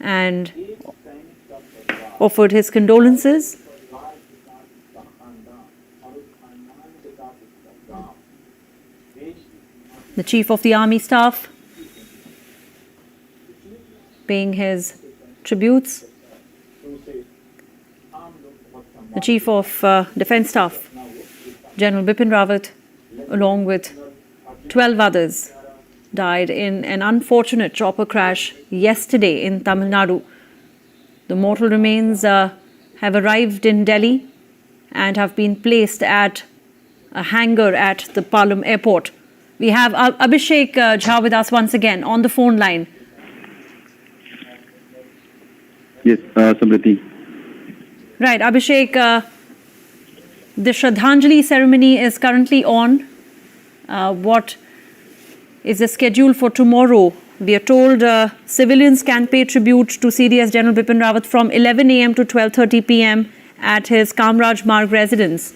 and offered his condolences. The Chief of the Army Staff paying his tributes. The Chief of Defence Staff, General Bipin Rawat, along with 12 others, died in an unfortunate chopper crash yesterday in Tamil Nadu. The mortal remains have arrived in Delhi and have been placed at a hangar at the Palam airport. We have Abhishek Jha with us once again on the phone line. Yes, Samriti. Right, Abhishek, the Shraddhanjali ceremony is currently on. What is the schedule for tomorrow? We are told civilians can pay tribute to CDS General Bipin Rawat from 11 a.m. to 12:30 p.m. at his Kamraj Marg residence.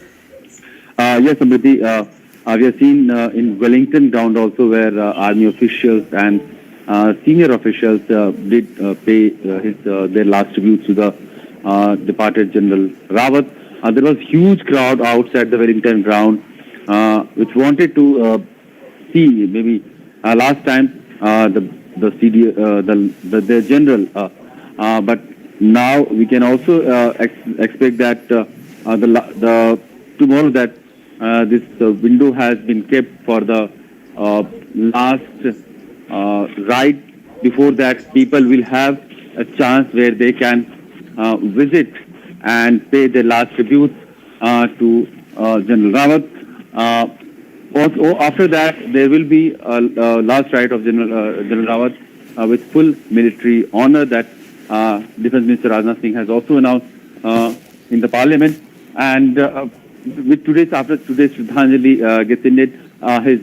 Yes, Samriti. We have seen in Wellington ground also where army officials and senior officials did pay their last tributes to the departed General Rawat. There was huge crowd outside the Wellington ground which wanted to see maybe last time the general, but now we can also expect that tomorrow that this window has been kept for the last ride. Before that, people will have a chance where they can visit and pay their last tribute to General Rawat. Also, after that, there will be a last ride of General Rawat with full military honor that Defence Minister Rajnath Singh has also announced in the Parliament. And with after today's Shraddhanjali gets ended, his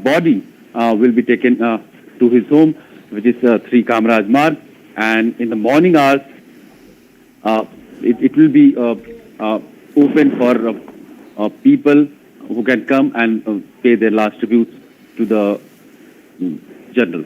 body will be taken to his home, which is 3 Kamraj Marg. And in the morning hours, it will be open for people who can come and pay their last tributes to the General.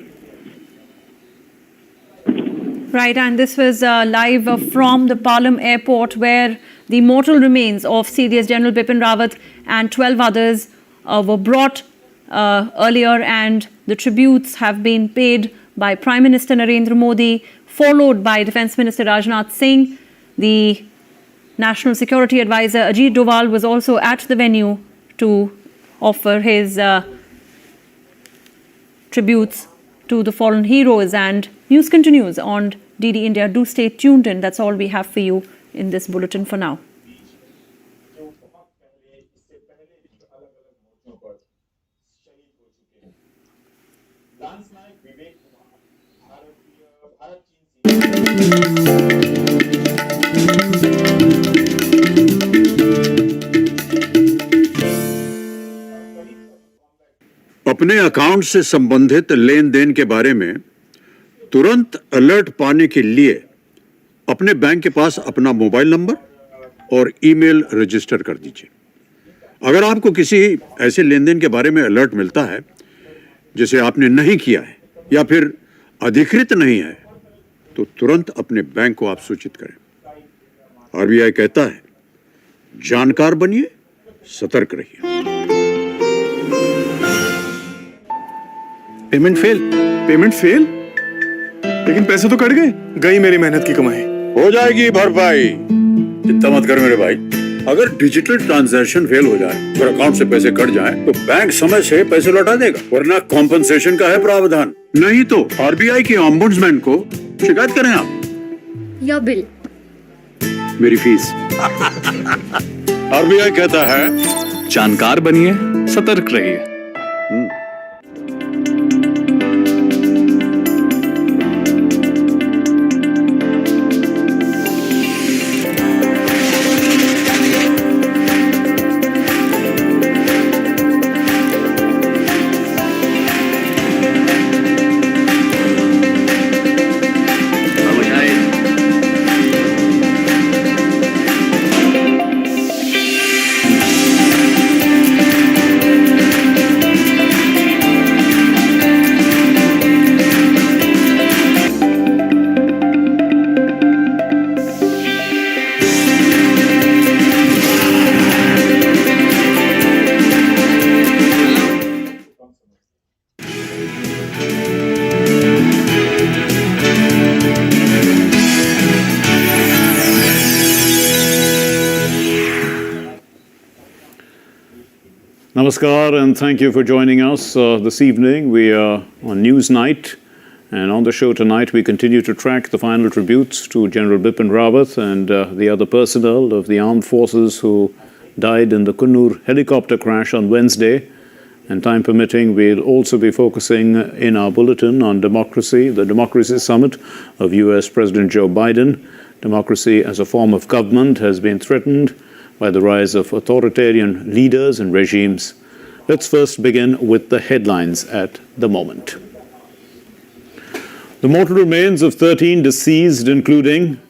Right, and this was live from the Palam airport where the mortal remains of CDS General Bipin Rawat and 12 others were brought earlier, and the tributes have been paid by Prime Minister Narendra Modi, followed by Defence Minister Rajnath Singh. The National Security Advisor Ajit Doval was also at the venue to offer his tributes to the fallen heroes. And news continues on DD India. Do stay tuned in. That's all we have for you in this bulletin for now. अपने account से संबंधित लेन then के बारे में तुरंत alert पाने के लिए अपने बैंक के पास अपना मोबाइल नंबर और ईमेल रजिस्टर कर दीजिए। अगर आपको किसी ऐसे लेन देन के बारे में अलर्ट मिलता है जिसे आपने नहीं किया है या फिर अधिकृत नहीं है, तो तुरंत अपने बैंक को आप सूचित करें। आरबीआई कहता है, जानकार बनिए, सतर्क रहिए। Payment fail? लेकिन पैसे तो कट गई मेरी मेहनत की कमाई। हो जाएगी भरपाई, चिंता मत कर मेरे भाई। अगर डिजिटल ट्रांजैक्शन फेल हो जाए, अगर अकाउंट से पैसे कट जाएं, तो बैंक समय से पैसे लौटा देगा, वरना कॉम्पनसेशन का है प्रावधान। नहीं तो आरबीआई के ऑम्बुड्समैन को शिकायत करें आप। या बिल, मेरी फीस। आरबीआई कहता है, जानकार बनिए, सतर्क रहिए। Namaskar and thank you for joining us this evening. We are on News Night, and on the show tonight we continue to track the final tributes to General Bipin Rawat and the other personnel of the armed forces who died in the Kunnur helicopter crash on Wednesday. And time permitting, we'll also be focusing in our bulletin on democracy, the Democracy Summit of US President Joe Biden. Democracy as a form of government has been threatened by the rise of authoritarian leaders and regimes. Let's first begin with the headlines at the moment. The mortal remains of 13 deceased, including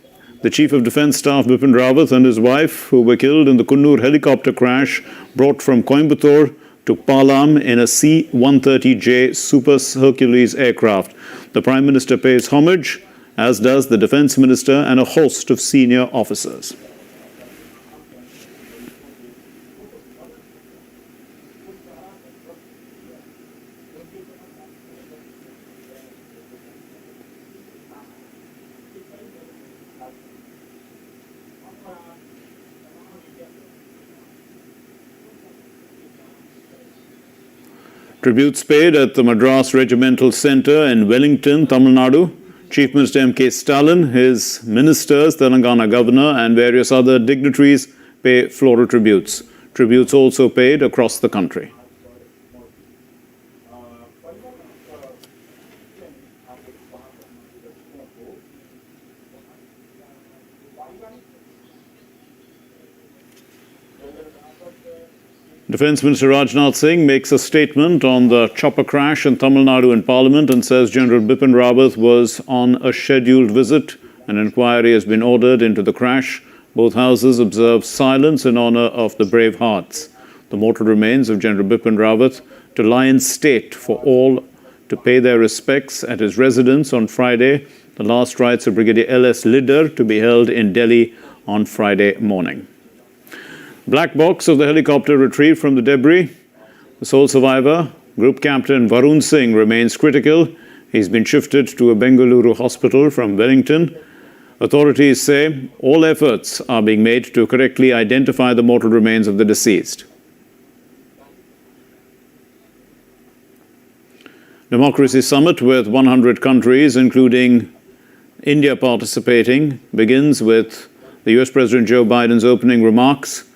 the Chief of Defence Staff Bipin Rawat and his wife, who were killed in the Kunnur helicopter crash brought from Coimbatore to Palam in a C-130J Super Hercules aircraft. The Prime Minister pays homage, as does the Defence Minister and a host of senior officers. Tributes paid at the Madras Regimental Centre in Wellington, Tamil Nadu. Chief Minister M.K. Stalin, his ministers, Telangana Governor and various other dignitaries pay floral tributes. Tributes also paid across the country. Defence Minister Rajnath Singh makes a statement on the chopper crash in Tamil Nadu in Parliament and says General Bipin Rawat was on a scheduled visit. An inquiry has been ordered into the crash. Both houses observe silence in honour of the brave hearts. The mortal remains of General Bipin Rawat to lie in state for all to pay their respects at his residence on Friday. The last rites of Brigadier L.S. Lidder to be held in Delhi on Friday morning. Black box of the helicopter retrieved from the debris. The sole survivor, Group Captain Varun Singh, remains critical. He's been shifted to a Bengaluru hospital from Wellington. Authorities say all efforts are being made to correctly identify the mortal remains of the deceased. Democracy Summit with 100 countries, including India participating, begins with the US President Joe Biden's opening remarks.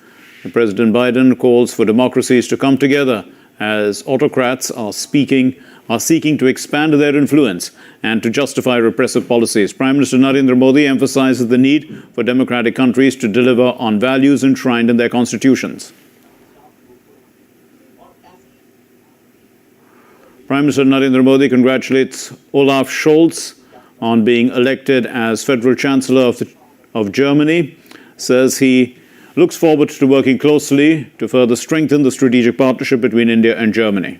President Biden calls for democracies to come together as autocrats are seeking to expand their influence and to justify repressive policies. Prime Minister Narendra Modi emphasizes the need for democratic countries to deliver on values enshrined in their constitutions. Prime Minister Narendra Modi congratulates Olaf Scholz on being elected as Federal Chancellor of Germany, says he looks forward to working closely to further strengthen the strategic partnership between India and Germany.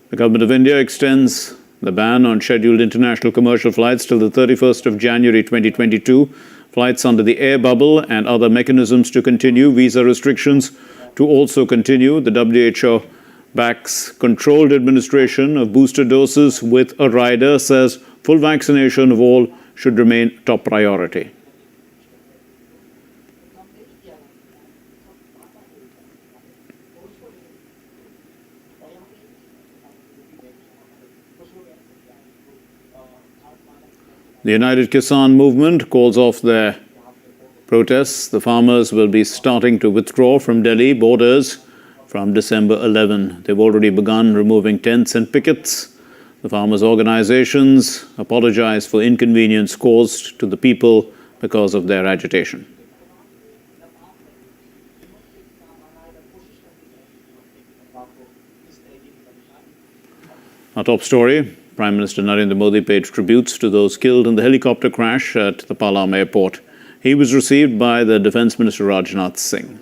The Government of India extends the ban on scheduled international commercial flights till the 31st of January 2022. Flights under the air bubble and other mechanisms to continue. Visa restrictions to also continue. The WHO backs controlled administration of booster doses with a rider, says full vaccination of all should remain top priority. The United Kisan Movement calls off their protests. The farmers will be starting to withdraw from Delhi borders from December 11. They've already begun removing tents and pickets. The farmers' organizations apologize for inconvenience caused to the people because of their agitation. Our top story, Prime Minister Narendra Modi paid tributes to those killed in the helicopter crash at the Palam airport. He was received by the Defence Minister Rajnath Singh.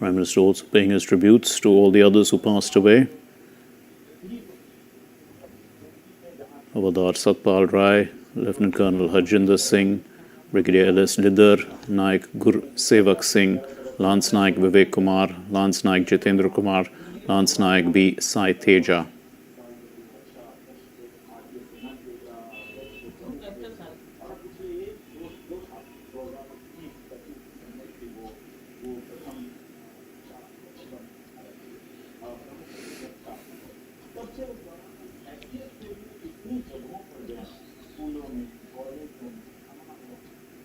Prime Minister also paying his tributes to all the others who passed away. Havadar Satpal Rai, Lieutenant Colonel Harjinder Singh, Brigadier L.S. Lidar, Naik Sevak Singh, Lance Naik Vivek Kumar, Lance Naik Jitendra Kumar, Lance Naik B. Sai Teja.